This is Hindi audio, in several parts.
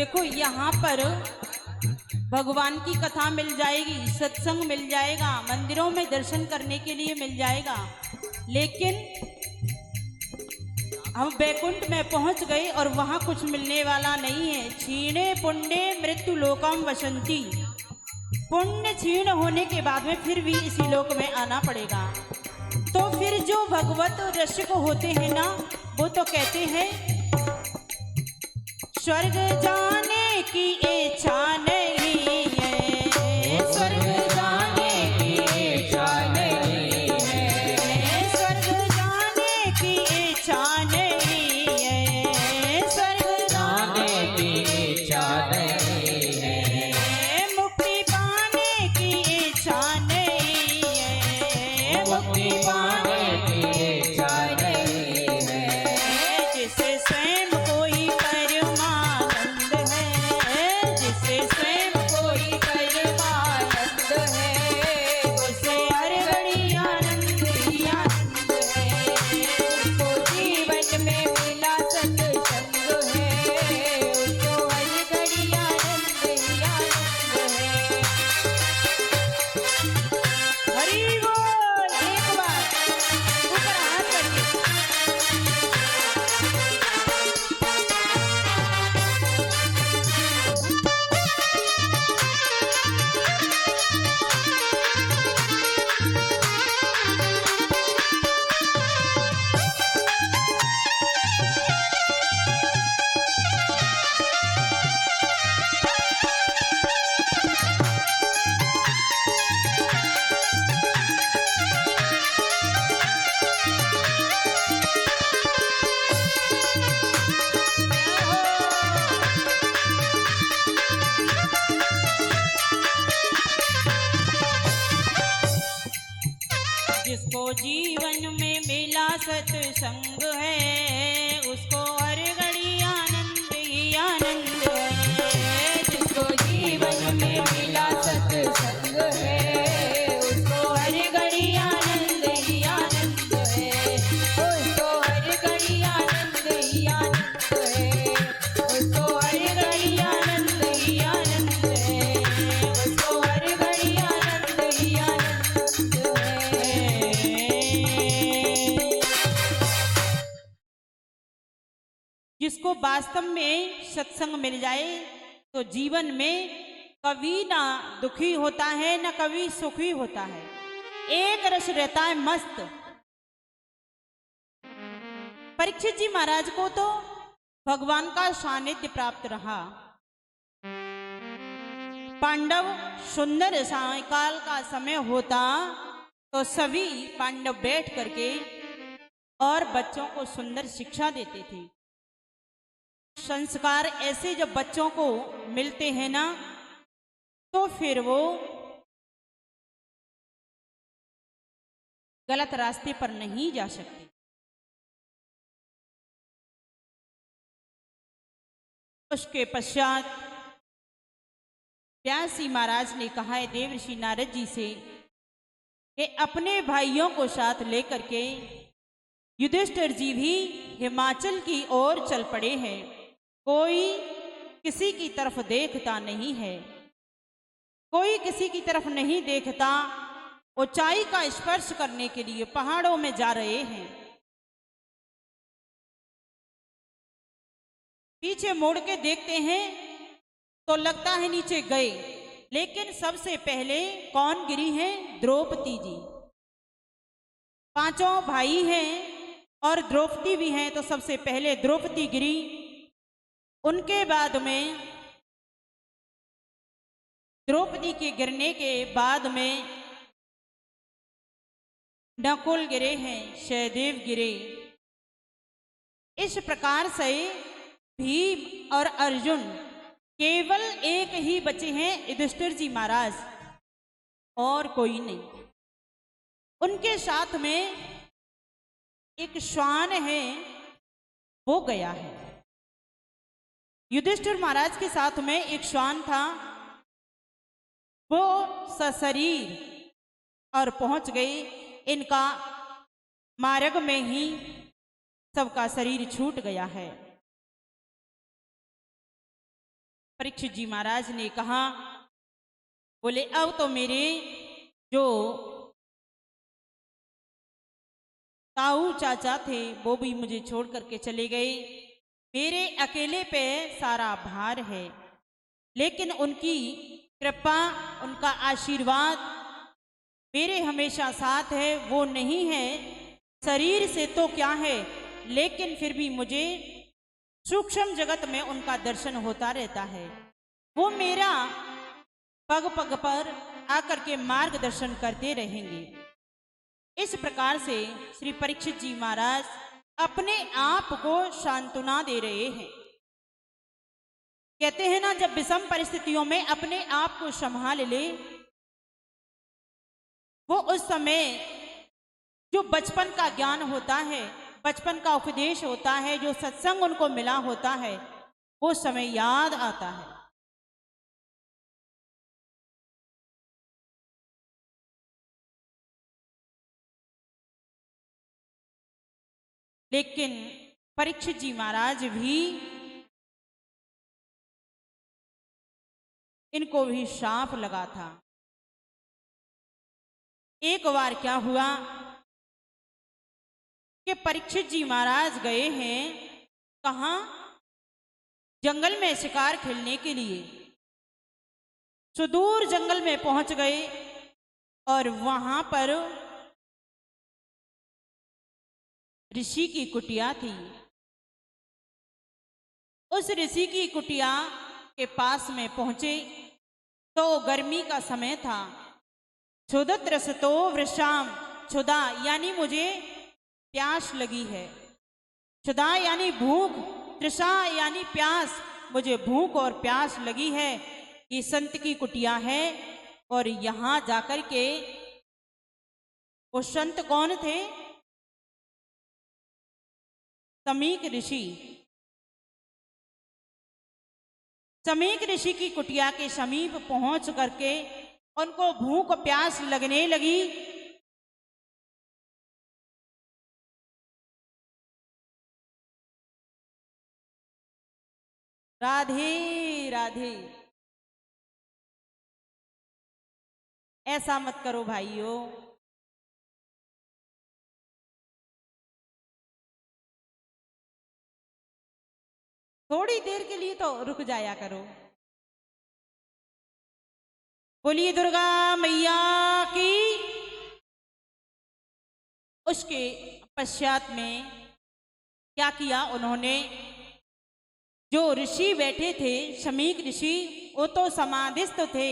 देखो यहाँ पर भगवान की कथा मिल जाएगी, सत्संग मिल जाएगा, मंदिरों में दर्शन करने के लिए मिल जाएगा, लेकिन हम बैकुंठ में पहुंच गए और वहां कुछ मिलने वाला नहीं है। क्षीणे पुण्य मृत्यु लोकम वसंती, पुण्य क्षीण होने के बाद में फिर भी इसी लोक में आना पड़ेगा। तो फिर जो भगवत रसिक होते हैं ना, वो तो कहते हैं स्वर्ग जाने की इच्छा नहीं है, स्वर्ग जाने की इच्छा नहीं है, स्वर्ग जाने की इच्छा नहीं है, स्वर्ग जाने की इच्छा नहीं है, मुक्ति पाने की इच्छा नहीं है, मुक्ति पाने की इच्छा नहीं है, जिसे स्वयं कोई परमानंद है, जिसे स्वयं कोई परमानंद है, उसे हर घड़ी आनंद ही आनंद है, उसको जीवन में मिला सत्संग है, उसको हर घड़ी आनंद ही आनंद है। हरि बोल, एक बार ऊपर हाथ करके। जिसको जीवन में मिला सत्संग है, उसको हर घड़ी आनंद ही आनंद है, जिसको जीवन में मिला सत्संग है, उसको हर घड़ी आनंद ही आनंद है, उसको हर घड़ी आनंद ही आनंद है, उसको हर घड़ी आनंद ही आनंद है, उसको हर घड़ी आनंद ही आनंद है। जिसको वास्तव में सत्संग मिल जाए तो जीवन में कभी ना दुखी होता है, ना कभी सुखी होता है, एक रस रहता है मस्त। परीक्षित जी महाराज को तो भगवान का सानिध्य प्राप्त रहा। पांडव सुंदर सायंकाल का समय होता तो सभी पांडव बैठ करके और बच्चों को सुंदर शिक्षा देते थे। संस्कार ऐसे जब बच्चों को मिलते हैं ना, तो फिर वो गलत रास्ते पर नहीं जा सकते। उसके पश्चात व्यास जी महाराज ने कहा है देवर्षि नारद जी से कि अपने भाइयों को साथ लेकर के युधिष्ठिर जी भी हिमाचल की ओर चल पड़े हैं। कोई किसी की तरफ देखता नहीं है, कोई किसी की तरफ नहीं देखता, ऊंचाई का स्पर्श करने के लिए पहाड़ों में जा रहे हैं। पीछे मुड़ के देखते हैं तो लगता है नीचे गए, लेकिन सबसे पहले कौन गिरी है? द्रौपदी जी। पांचों भाई हैं और द्रौपदी भी हैं, तो सबसे पहले द्रौपदी गिरी। उनके बाद में द्रौपदी के गिरने के बाद में नकुल गिरे हैं, सहदेव गिरे। इस प्रकार से भीम और अर्जुन, केवल एक ही बचे हैं युधिष्ठिर जी महाराज, और कोई नहीं। उनके साथ में एक श्वान है, वो गया है। युधिष्ठिर महाराज के साथ में एक श्वान था, वो सशरीर और पहुंच गए। इनका मार्ग में ही सबका शरीर छूट गया है। परीक्षित जी महाराज ने कहा, बोले अब तो मेरे जो ताऊ चाचा थे वो भी मुझे छोड़ करके चले गए, मेरे अकेले पे सारा भार है, लेकिन उनकी कृपा, उनका आशीर्वाद मेरे हमेशा साथ है। वो नहीं है शरीर से तो क्या है, लेकिन फिर भी मुझे सूक्ष्म जगत में उनका दर्शन होता रहता है। वो मेरा पग पग पर आकर के मार्गदर्शन करते रहेंगे। इस प्रकार से श्री परीक्षित जी महाराज अपने आप को सांत्वना दे रहे हैं। कहते हैं ना, जब विषम परिस्थितियों में अपने आप को संभाल ले, वो उस समय जो बचपन का ज्ञान होता है, बचपन का उपदेश होता है, जो सत्संग उनको मिला होता है, वो समय याद आता है। लेकिन परीक्षित जी महाराज भी, इनको भी शाप लगा था। एक बार क्या हुआ कि परीक्षित जी महाराज गए हैं कहाँ, जंगल में शिकार खेलने के लिए। सुदूर जंगल में पहुंच गए और वहां पर ऋषि की कुटिया थी। उस ऋषि की कुटिया के पास में पहुंचे तो गर्मी का समय था। क्षुधत्रसतो वृषाम, क्षुधा यानी मुझे प्यास लगी है, क्षुधा यानी भूख, तृषा यानी प्यास, मुझे भूख और प्यास लगी है। ये संत की कुटिया है और यहां जाकर के, वो संत कौन थे? समीक ऋषि। समीक ऋषि की कुटिया के समीप पहुंच करके उनको भूख प्यास लगने लगी। राधे राधे। ऐसा मत करो भाइयों, थोड़ी देर के लिए तो रुक जाया करो। बोलिए दुर्गा मैया की। उसके पश्चात में क्या किया उन्होंने, जो ऋषि बैठे थे, शमीक ऋषि, वो तो समाधिस्थ थे,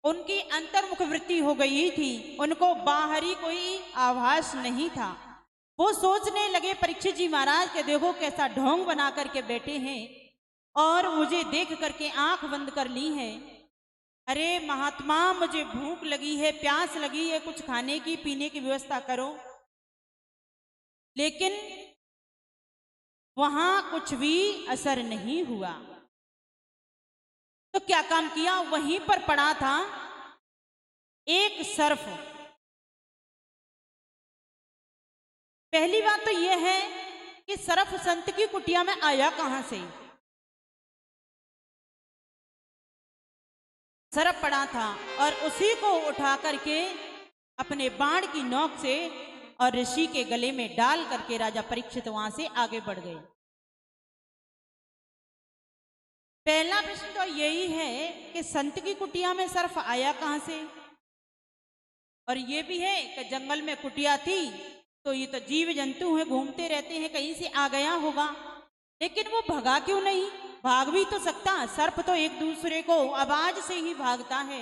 उनकी अंतर्मुख वृत्ति हो गई थी, उनको बाहरी कोई आभास नहीं था। वो सोचने लगे परीक्षित जी महाराज के देखो कैसा ढोंग बना करके बैठे हैं और मुझे देख करके आंख बंद कर ली है। अरे महात्मा, मुझे भूख लगी है, प्यास लगी है, कुछ खाने की पीने की व्यवस्था करो। लेकिन वहां कुछ भी असर नहीं हुआ। तो क्या काम किया, वहीं पर पड़ा था एक सर्फ। पहली बात तो यह है कि सर्फ संत की कुटिया में आया कहां से? सर्फ पड़ा था और उसी को उठा करके अपने बाण की नोक से और ऋषि के गले में डाल करके राजा परीक्षित वहां से आगे बढ़ गए। पहला प्रश्न तो यही है कि संत की कुटिया में सर्फ आया कहां से? और ये भी है कि जंगल में कुटिया थी तो ये तो जीव जंतु हैं, घूमते रहते हैं, कहीं से आ गया होगा। लेकिन वो भगा क्यों नहीं? भाग भी तो सकता, सर्प तो एक दूसरे को आवाज से ही भागता है,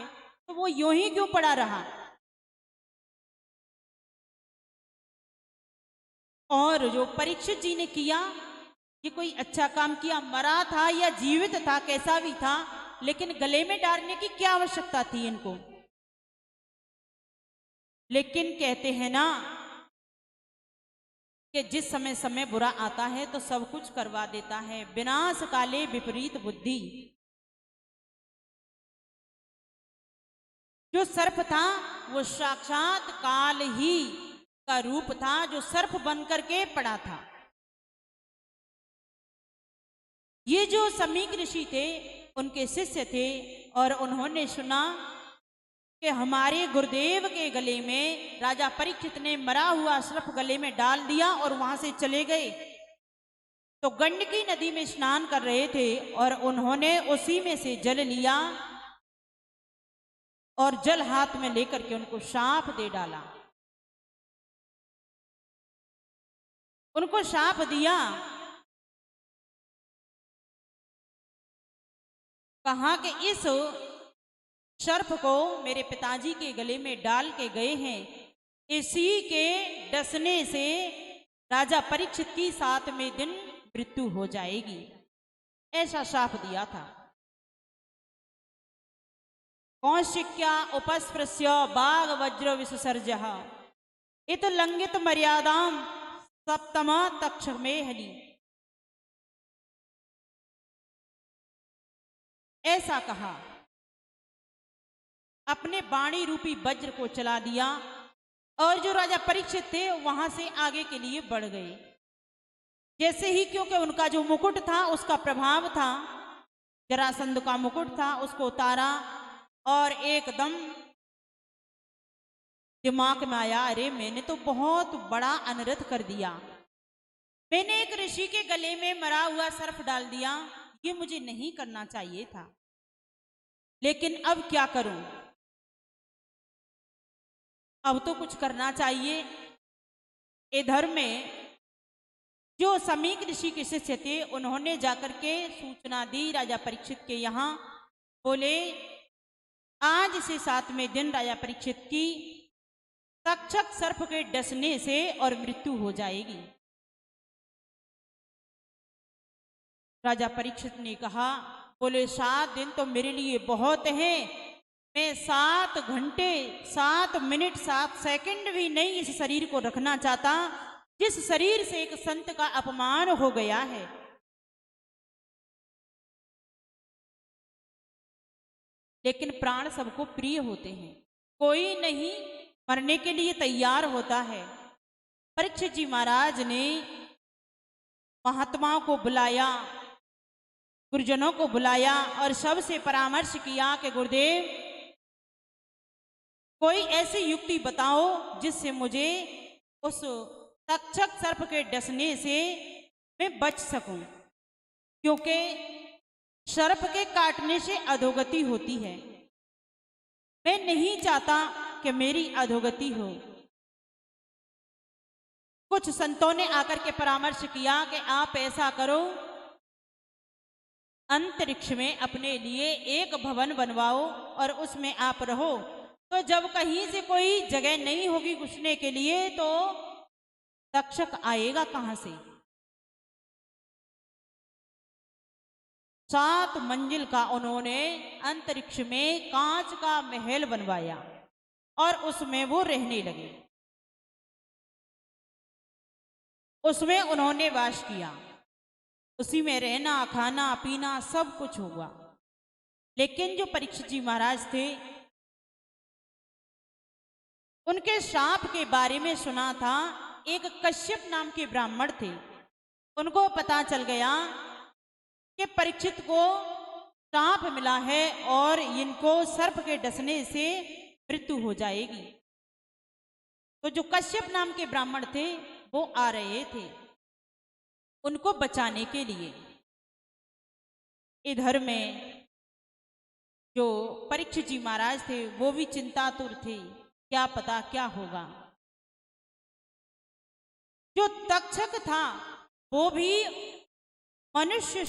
तो वो यूं ही क्यों पड़ा रहा? और जो परीक्षित जी ने किया, ये कोई अच्छा काम किया? मरा था या जीवित था, कैसा भी था, लेकिन गले में डालने की क्या आवश्यकता थी इनको? लेकिन कहते हैं ना कि जिस समय समय बुरा आता है तो सब कुछ करवा देता है। विनाश काले विपरीत बुद्धि। जो सर्प था वो साक्षात काल ही का रूप था, जो सर्प बन करके पड़ा था। ये जो समीक ऋषि थे उनके शिष्य थे और उन्होंने सुना कि हमारे गुरुदेव के गले में राजा परीक्षित ने मरा हुआ सर्प गले में डाल दिया और वहां से चले गए। तो गंडकी नदी में स्नान कर रहे थे और उन्होंने उसी में से जल लिया और जल हाथ में लेकर के उनको शाप दे डाला। उनको शाप दिया, कहा कि इस सर्प को मेरे पिताजी के गले में डाल के गए हैं, इसी के डसने से राजा परीक्षित की 7वें दिन मृत्यु हो जाएगी, ऐसा शाप दिया था। कौशिक्या उपस्पृश्य बाघ वज्र विसर्जः इत लंघित मर्यादाम सप्तमा तक्ष में हली। ऐसा कहा, अपने बाणी रूपी वज्र को चला दिया और जो राजा परीक्षित थे वहां से आगे के लिए बढ़ गए। जैसे ही, क्योंकि उनका जो मुकुट था उसका प्रभाव था, जरासंध का मुकुट था, उसको उतारा और एकदम दिमाग में आया, अरे मैंने तो बहुत बड़ा अनर्थ कर दिया, मैंने एक ऋषि के गले में मरा हुआ सर्प डाल दिया, ये मुझे नहीं करना चाहिए था, लेकिन अब क्या करूं, अब तो कुछ करना चाहिए। इधर में जो समीक ऋषि के शिष्य थे उन्होंने जाकर के सूचना दी राजा परीक्षित के यहाँ, बोले आज से 7वें दिन राजा परीक्षित की तक्षक सर्प के डसने से और मृत्यु हो जाएगी। राजा परीक्षित ने कहा, बोले 7 दिन तो मेरे लिए बहुत है, मैं 7 घंटे 7 मिनट 7 सेकंड भी नहीं इस शरीर को रखना चाहता, जिस शरीर से एक संत का अपमान हो गया है। लेकिन प्राण सबको प्रिय होते हैं, कोई नहीं मरने के लिए तैयार होता है। परीक्षित जी महाराज ने महात्माओं को बुलाया, गुरुजनों को बुलाया और सबसे परामर्श किया कि गुरुदेव कोई ऐसी युक्ति बताओ जिससे मुझे उस तक्षक सर्प के डसने से मैं बच सकूं, क्योंकि सर्प के काटने से अधोगति होती है, मैं नहीं चाहता कि मेरी अधोगति हो। कुछ संतों ने आकर के परामर्श किया कि आप ऐसा करो, अंतरिक्ष में अपने लिए एक भवन बनवाओ और उसमें आप रहो, तो जब कहीं से कोई जगह नहीं होगी घुसने के लिए तो तक्षक आएगा कहां से। 7 मंजिल का उन्होंने अंतरिक्ष में कांच का महल बनवाया और उसमें वो रहने लगे, उसमें उन्होंने वास किया, उसी में रहना खाना पीना सब कुछ हुआ। लेकिन जो परीक्षित जी महाराज थे उनके शाप के बारे में सुना था, एक कश्यप नाम के ब्राह्मण थे, उनको पता चल गया कि परीक्षित को शाप मिला है और इनको सर्प के डसने से मृत्यु हो जाएगी। तो जो कश्यप नाम के ब्राह्मण थे वो आ रहे थे उनको बचाने के लिए। इधर में जो परीक्षित जी महाराज थे वो भी चिंतातुर थे, क्या पता क्या होगा। जो तक्षक था वो भी मनुष्य